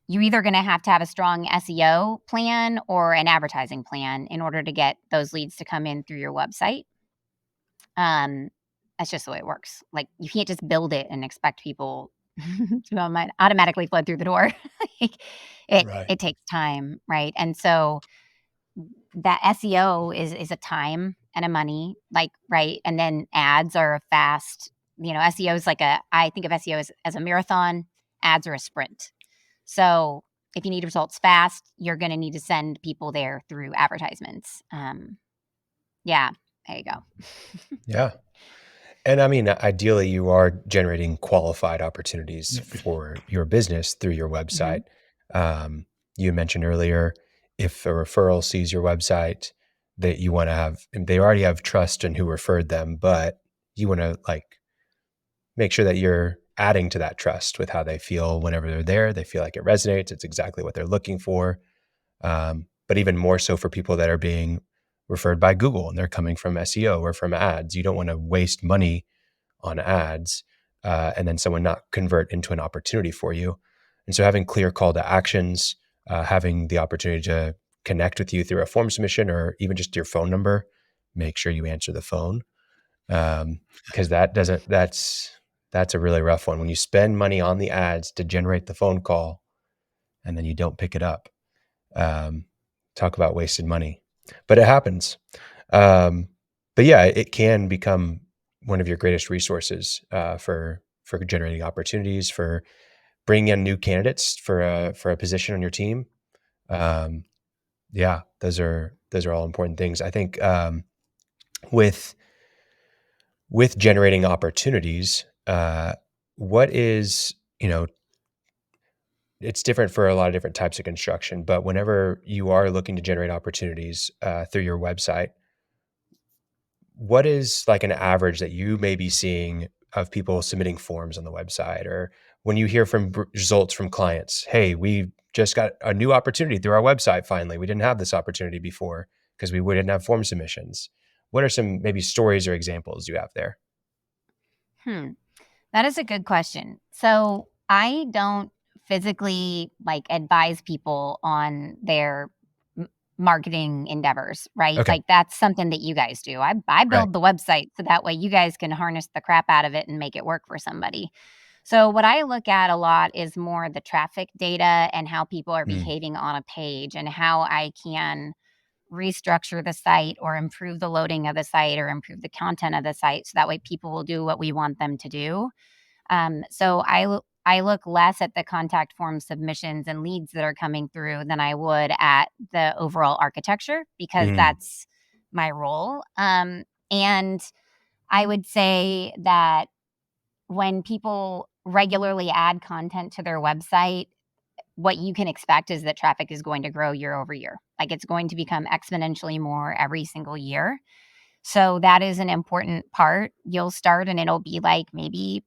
you're either going to have a strong SEO plan or an advertising plan in order to get those leads to come in through your website. That's just the way it works. Like you can't just build it and expect people to automatically flood through the door. Like, Right. it takes time, right? And so that SEO is a time and a money, like, right? And then ads are a fast, SEO is I think of SEO as a marathon, ads are a sprint. So if you need results fast, you're going to need to send people there through advertisements. Yeah, there you go. Yeah. And I mean, ideally, you are generating qualified opportunities for your business through your website. Mhm. You mentioned earlier, if a referral sees your website, that you want to have, and they already have trust in who referred them, but you want to make sure that you're adding to that trust with how they feel whenever they're there. They feel like it resonates. It's exactly what they're looking for. But even more so for people that are being referred by Google and they're coming from SEO or from ads. You don't want to waste money on ads and then someone not convert into an opportunity for you. And so having clear call to actions, having the opportunity to connect with you through a form submission or even just your phone number, make sure you answer the phone. Because that's a really rough one. When you spend money on the ads to generate the phone call and then you don't pick it up, talk about wasted money, but it happens. But yeah, it can become one of your greatest resources for generating opportunities, for bringing in new candidates for a position on your team. Yeah, those are all important things. I think with generating opportunities, what is, it's different for a lot of different types of construction, but whenever you are looking to generate opportunities through your website, what is like an average that you may be seeing of people submitting forms on the website, or when you hear from results from clients, hey, we just got a new opportunity through our website. Finally, we didn't have this opportunity before because we didn't have form submissions. What are some maybe stories or examples you have there? That is a good question. So I don't physically advise people on their marketing endeavors, right? Okay. Like that's something that you guys do. I Right. build the website so that way you guys can harness the crap out of it and make it work for somebody. So what I look at a lot is more the traffic data and how people are Mm. behaving on a page and how I can restructure the site or improve the loading of the site or improve the content of the site so that way people will do what we want them to do. So I look less at the contact form submissions and leads that are coming through than I would at the overall architecture, because Mm. that's my role. And I would say that when people regularly add content to their website, what you can expect is that traffic is going to grow year over year. Like it's going to become exponentially more every single year. So that is an important part. You'll start and it'll be like maybe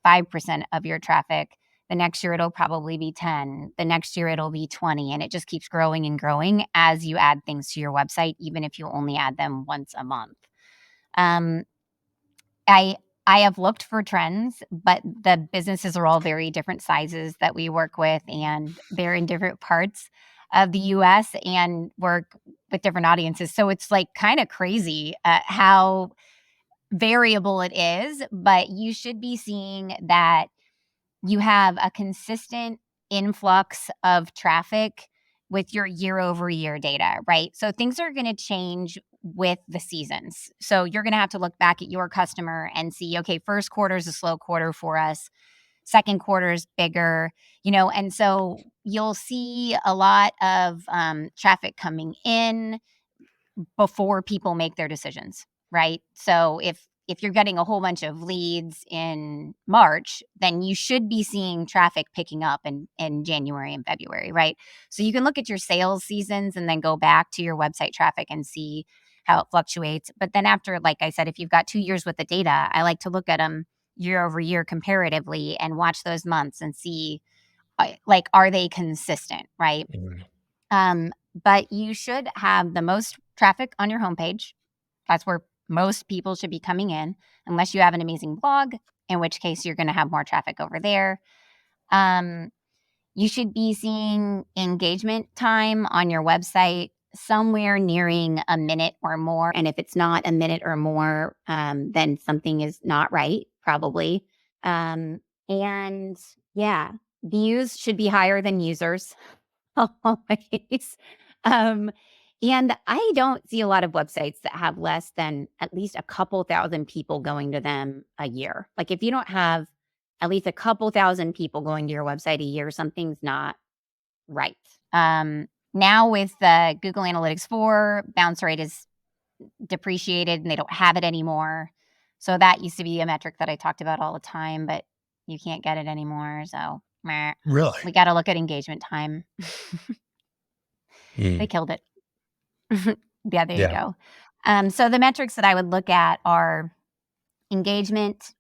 5% of your traffic. The next year it'll probably be 10. The next year it'll be 20. And it just keeps growing and growing as you add things to your website, even if you only add them once a month. Um, I have looked for trends, but the businesses are all very different sizes that we work with, and they're in different parts of the US and work with different audiences. So it's like kind of crazy how variable it is, but you should be seeing that you have a consistent influx of traffic with your year over year data, right? So things are going to change with the seasons. So you're going to have to look back at your customer and see, okay, first quarter is a slow quarter for us. Second quarter is bigger, and so you'll see a lot of traffic coming in before people make their decisions, right? So if you're getting a whole bunch of leads in March, then you should be seeing traffic picking up in January and February, right? So you can look at your sales seasons and then go back to your website traffic and see how it fluctuates. But then after, like I said, if you've got 2 years worth of data, I like to look at them year over year comparatively and watch those months and see, like, are they consistent, right? But you should have the most traffic on your homepage. That's where most people should be coming in, unless you have an amazing blog, in which case you're going to have more traffic over there. You should be seeing engagement time on your website somewhere nearing a minute or more. And if it's not a minute or more, then something is not right, probably. And yeah, views should be higher than users. Always. Um, and I don't see a lot of websites that have less than at least a couple thousand people going to them a year. Like, if you don't have at least a couple thousand people going to your website a year, something's not right. Now with the Google Analytics 4, bounce rate is depreciated and they don't have it anymore. So that used to be a metric that I talked about all the time, but you can't get it anymore. So meh. Really? We got to look at engagement time. They killed it. Yeah, there you go. So the metrics that I would look at are engagement,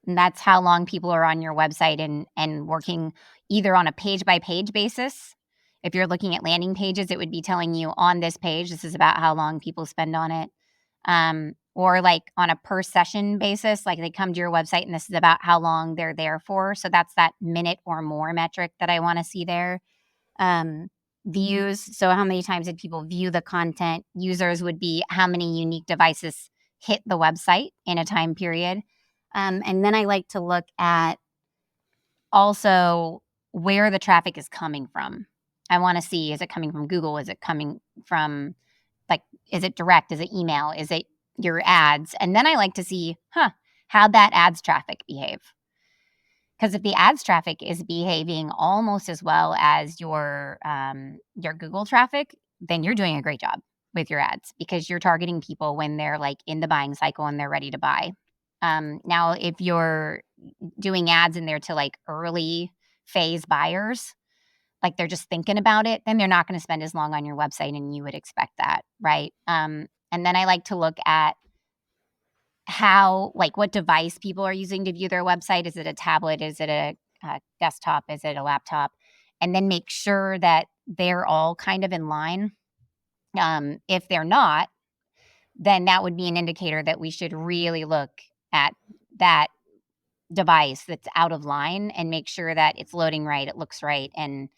and that's how long people are on your website and working either on a page-by-page basis. If you're looking at landing pages, it would be telling you on this page, this is about how long people spend on it. Or like on a per session basis, like they come to your website and this is about how long they're there for. So that's that minute or more metric that I want to see there. Views, so how many times did people view the content? Users would be how many unique devices hit the website in a time period. And then I like to look at also where the traffic is coming from. I want to see, is it coming from Google? Is it coming from, like, is it direct? Is it email? Is it your ads? And then I like to see, how'd that ads traffic behave? Because if the ads traffic is behaving almost as well as your Google traffic, then you're doing a great job with your ads because you're targeting people when they're like in the buying cycle and they're ready to buy. Now, if you're doing ads in there to like early phase buyers, like they're just thinking about it, then they're not going to spend as long on your website, and you would expect that, right? And then I like to look at how, like, what device people are using to view their website. Is it a tablet? Is it a desktop? Is it a laptop? And then make sure that they're all kind of in line. If they're not, then that would be an indicator that we should really look at that device that's out of line and make sure that it's loading right, it looks right. And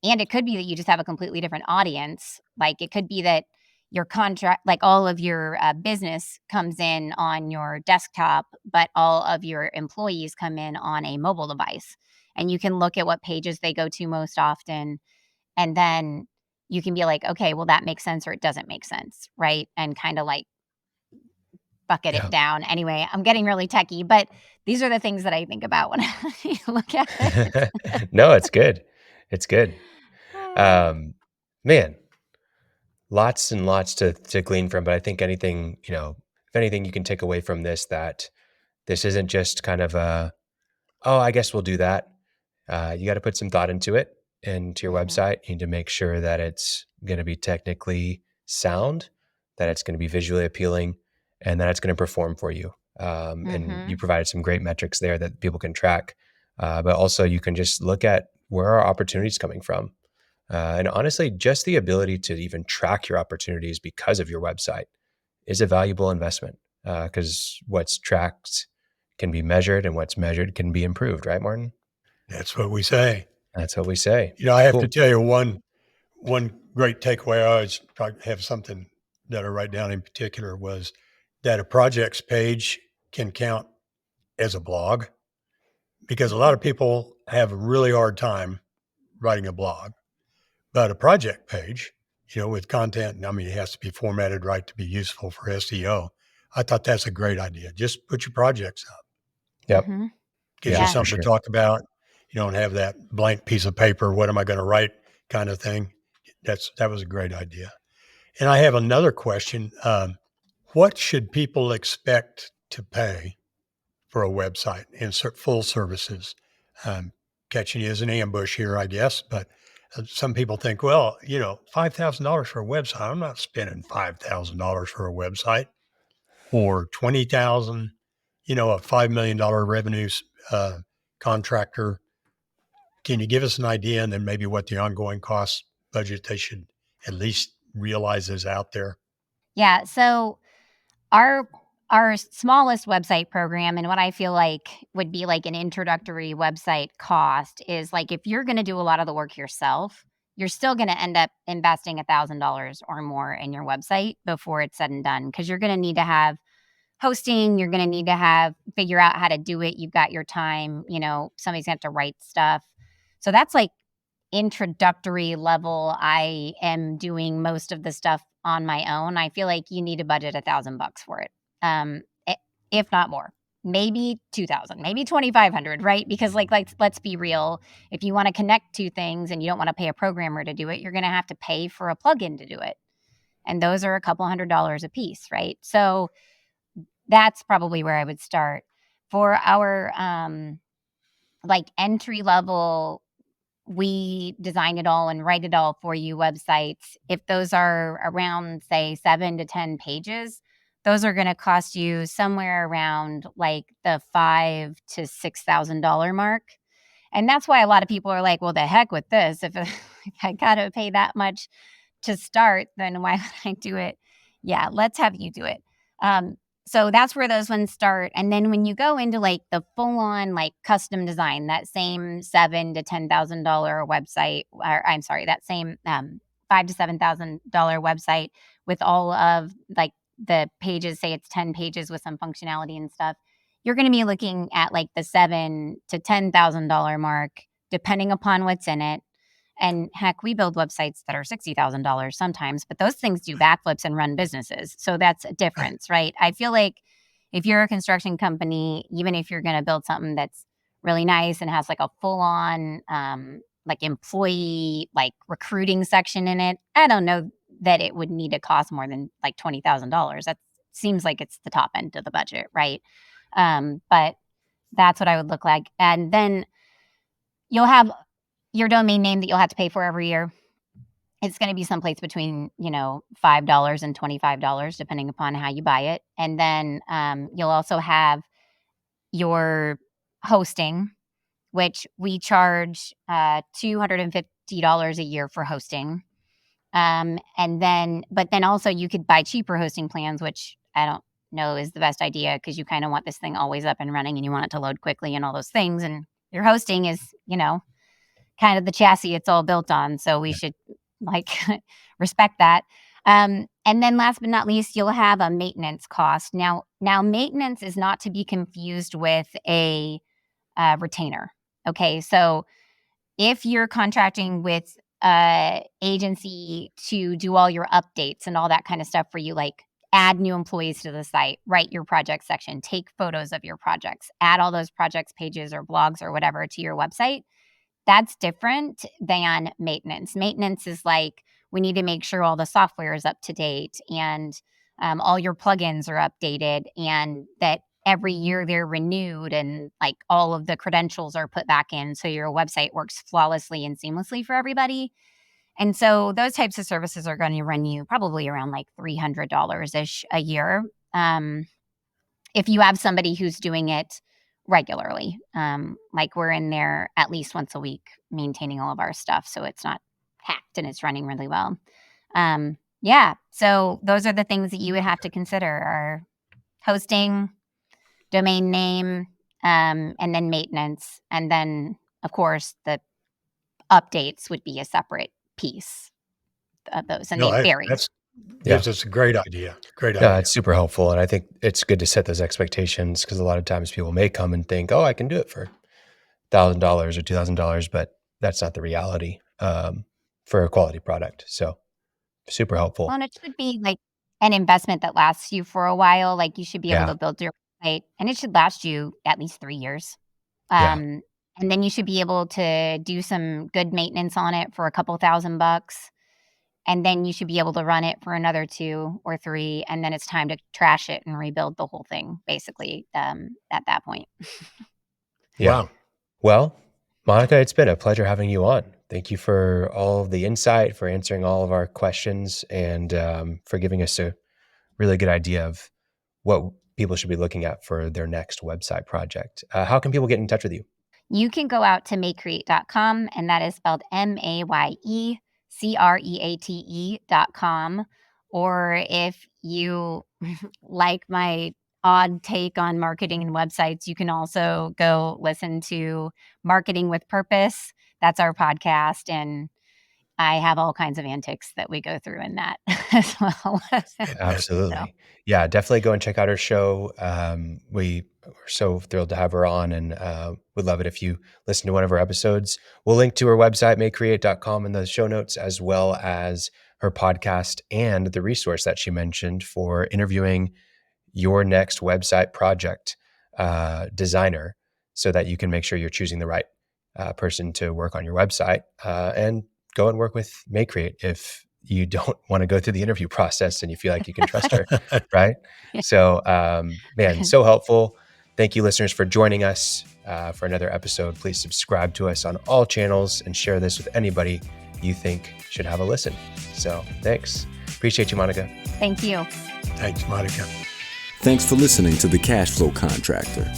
it could be that you just have a completely different audience. Like, it could be that your contract, like all of your business comes in on your desktop, but all of your employees come in on a mobile device. And you can look at what pages they go to most often. And then you can be like, okay, well, that makes sense or it doesn't make sense, right? And kind of like bucket it down. Anyway, I'm getting really techie, but these are the things that I think about when I look at it. No, it's good. It's good. Man, lots and lots to glean from, but I think anything, if anything you can take away from this, that this isn't just kind of I guess we'll do that. You got to put some thought into it and to your website. You need to make sure that it's going to be technically sound, that it's going to be visually appealing, and that it's going to perform for you. And you provided some great metrics there that people can track. But also you can just look at where are opportunities coming from. And honestly, just the ability to even track your opportunities because of your website is a valuable investment, because what's tracked can be measured and what's measured can be improved, right, Martin? That's what we say. That's what we say. I have to Cool. tell you one great takeaway. I always try to have something that I write down in particular was that a projects page can count as a blog, because a lot of people have a really hard time writing a blog, but a project page, with content, I mean, it has to be formatted right to be useful for SEO. I thought that's a great idea. Just put your projects up. Yep. Mm-hmm. Gives Yeah, you Yeah. for something to sure. talk about. You don't have that blank piece of paper. What am I going to write kind of thing. That was a great idea. And I have another question. What should people expect to pay for a website and full services? Catching you as an ambush here, I guess, but some people think, well, $5,000 for a website. I'm not spending $5,000 for a website, or 20,000. A $5 million revenue contractor. Can you give us an idea, and then maybe what the ongoing cost budget they should at least realize is out there? Yeah. So our our smallest website program, and what I feel like would be like an introductory website cost, is like if you're going to do a lot of the work yourself, you're still going to end up investing $1,000 or more in your website before it's said and done, because you're going to need to have hosting, you're going to need to figure out how to do it. You've got your time, somebody's going to have to write stuff. So that's like introductory level. I am doing most of the stuff on my own. I feel like you need to budget $1,000 for it. Um, i- if not more, maybe 2,000, maybe 2,500, right? Because like let's be real. If you want to connect two things and you don't want to pay a programmer to do it, you're going to have to pay for a plugin to do it. And those are a couple $100 a piece, right? So that's probably where I would start. For our like entry level, we design it all and write it all for you websites. If those are around, say, 7 to 10 pages, those are going to cost you somewhere around like the $5,000 to $6,000 mark. And that's why a lot of people are like, well, the heck with this. If I got to pay that much to start, then why would I do it? Yeah, let's have you do it. So that's where those ones start. And then when you go into like the full on like custom design, that same $7,000 to $10,000 website, or I'm sorry, that same $5,000 to $7,000 website with all of like the pages, say it's 10 pages with some functionality and stuff, you're going to be looking at like the $7,000 to $10,000 mark, depending upon what's in it. And heck, we build websites that are $60,000 sometimes, but those things do backflips and run businesses. So that's a difference, right? I feel like if you're a construction company, even if you're going to build something that's really nice and has like a full on like employee like recruiting section in it, I don't know that it would need to cost more than like $20,000. That seems like it's the top end of the budget, right? But that's what I would look like. And then you'll have your domain name that you'll have to pay for every year. It's going to be someplace between, $5 and $25, depending upon how you buy it. And then you'll also have your hosting, which we charge $250 a year for hosting. But then also you could buy cheaper hosting plans, which I don't know is the best idea, because you kind of want this thing always up and running and you want it to load quickly and all those things. And your hosting is, kind of the chassis it's all built on. So we should like respect that. And then last but not least, you'll have a maintenance cost. Now maintenance is not to be confused with a retainer. Okay. So if you're contracting with agency to do all your updates and all that kind of stuff for you, like add new employees to the site, write your project section, take photos of your projects, add all those projects pages or blogs or whatever to your website, that's different than maintenance. Maintenance is like, we need to make sure all the software is up to date and all your plugins are updated and that every year they're renewed and like all of the credentials are put back in so your website works flawlessly and seamlessly for everybody. And so those types of services are going to run you probably around like $300-ish a year. If you have somebody who's doing it regularly. Like we're in there at least once a week maintaining all of our stuff so it's not hacked and it's running really well. Yeah, so those are the things that you would have to consider are hosting, domain name, and then maintenance. And then, of course, the updates would be a separate piece of those, and No, they vary. that's Yeah. it's a great idea. Great No, idea. it's super helpful. And I think it's good to set those expectations because a lot of times people may come and think, oh, I can do it for $1,000 or $2,000, but that's not the reality for a quality product. So super helpful. Well, and it should be like an investment that lasts you for a while. Like you should be able Yeah. to build your website, and it should last you at least 3 years. Yeah. And then you should be able to do some good maintenance on it for a couple $1,000. And then you should be able to run it for another 2 or 3, and then it's time to trash it and rebuild the whole thing, basically, at that point. Yeah. Wow. Well, Monica, it's been a pleasure having you on. Thank you for all of the insight, for answering all of our questions, and for giving us a really good idea of what people should be looking at for their next website project. How can people get in touch with you? You can go out to mayecreate.com, and that is spelled MAYECREATE.com. Or if you like my odd take on marketing and websites, you can also go listen to Marketing with Purpose. That's our podcast, and I have all kinds of antics that we go through in that as well. Absolutely. Yeah, definitely go and check out her show. We're so thrilled to have her on, and would love it if you listen to one of her episodes. We'll link to her website, mayecreate.com, in the show notes, as well as her podcast and the resource that she mentioned for interviewing your next website project designer so that you can make sure you're choosing the right person to work on your website, and go and work with Mayecreate if you don't want to go through the interview process and you feel like you can trust her, right? So, man, so helpful. Thank you, listeners, for joining us for another episode. Please subscribe to us on all channels and share this with anybody you think should have a listen. So thanks. Appreciate you, Monica. Thank you. Thanks, Monica. Thanks for listening to The Cashflow Contractor.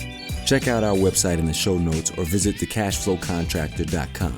Check out our website in the show notes or visit thecashflowcontractor.com.